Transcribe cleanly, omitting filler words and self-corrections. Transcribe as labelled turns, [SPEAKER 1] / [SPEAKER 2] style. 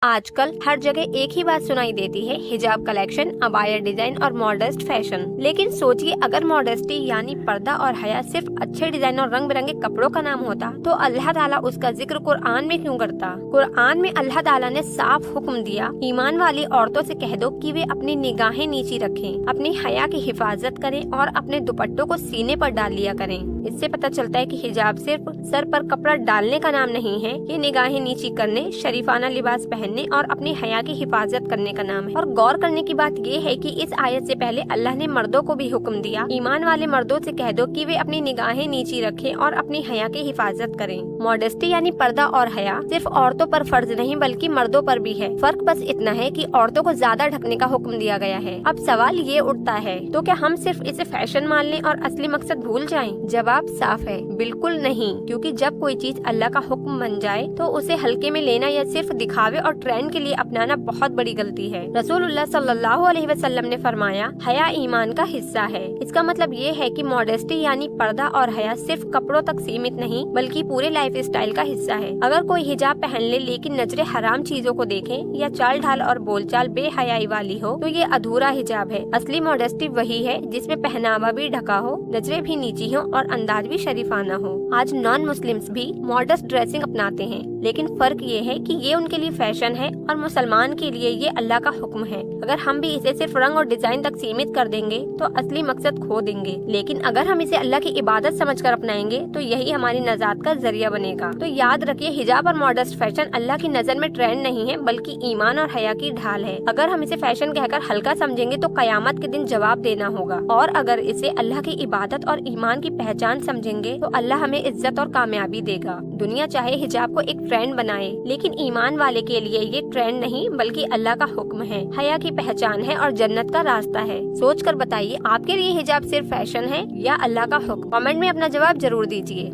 [SPEAKER 1] आजकल हर जगह एक ही बात सुनाई देती है, हिजाब कलेक्शन, अबाया डिजाइन और मॉडेस्ट फैशन। लेकिन सोचिए, अगर मॉडेस्टी यानी पर्दा और हया सिर्फ अच्छे डिजाइन और रंग बिरंगे कपड़ों का नाम होता तो अल्लाह ताला उसका जिक्र कुरान में क्यों करता। कुरान में अल्लाह ताला ने साफ हुक्म दिया, ईमान वाली औरतों से कह दो कि वे अपनी निगाहें नीची रखें, अपनी हया की हिफाजत करें और अपने दुपट्टों को सीने पर डाल लिया करें। इससे पता चलता है कि हिजाब सिर्फ सर पर कपड़ा डालने का नाम नहीं है, ये निगाहें नीची करने, शरीफाना लिबास पहनने और अपनी हया की हिफाजत करने का नाम है। और गौर करने की बात ये है कि इस आयत से पहले अल्लाह ने मर्दों को भी हुक्म दिया, ईमान वाले मर्दों से कह दो कि वे अपनी निगाहें नीची रखें और अपनी हया की हिफाजत करें। मॉडेस्टी यानी पर्दा और हया सिर्फ औरतों पर फर्ज नहीं बल्कि मर्दों पर भी है। फर्क बस इतना है कि औरतों को ज्यादा ढकने का हुक्म दिया गया है। अब सवाल ये उठता है, तो क्या हम सिर्फ इसे फैशन मान लें और असली मकसद भूल जाएं? जवाब साफ है, बिल्कुल नहीं। क्योंकि जब कोई चीज अल्लाह का हुक्म बन जाए तो उसे हल्के में लेना या सिर्फ दिखावे और ट्रेंड के लिए अपनाना बहुत बड़ी गलती है। रसूलुल्लाह सल्लल्लाहु अलैहि वसल्लम ने फरमाया, हया ईमान का हिस्सा है। इसका मतलब ये है कि मॉडेस्टी यानी पर्दा और हया सिर्फ कपड़ों तक सीमित नहीं बल्कि पूरे लाइफ स्टाइल का हिस्सा है। अगर कोई हिजाब पहन ले लेकिन नजरें हराम चीजों को देखें या चाल ढाल और बोलचाल बेहयाई वाली हो तो ये अधूरा हिजाब है। असली मॉडेस्टी वही है जिसमें पहनावा भी ढका हो, नजरें भी नीची हो और अंदाज भी शरीफाना हो। आज नॉन मुस्लिम्स भी मॉडेस्ट ड्रेसिंग अपनाते हैं, लेकिन फर्क ये है कि ये उनके लिए फैशन है और मुसलमान के लिए ये अल्लाह का हुक्म है। अगर हम भी इसे सिर्फ रंग और डिजाइन तक सीमित कर देंगे तो असली मकसद खो देंगे, लेकिन अगर हम इसे अल्लाह की इबादत समझकर अपनाएंगे तो यही हमारी नजात का जरिया बनेगा। तो याद रखिए, हिजाब और मॉडेस्ट फैशन अल्लाह की नजर में ट्रेंड नहीं है बल्कि ईमान और हया की ढाल है। अगर हम इसे फैशन कहकर हल्का समझेंगे तो कयामत के दिन जवाब देना होगा, और अगर इसे अल्लाह की इबादत और ईमान की पहचान समझेंगे तो अल्लाह हमें इज्जत और कामयाबी देगा। दुनिया चाहे हिजाब को एक ट्रेंड बनाए, लेकिन ईमान वाले के लिए ये ट्रेंड नहीं बल्कि अल्लाह का हुक्म है, हया की पहचान है और जन्नत का रास्ता है। सोच कर बताइए, आपके लिए हिजाब सिर्फ फैशन है या अल्लाह का हुक्म? कमेंट में अपना जवाब जरूर दीजिए।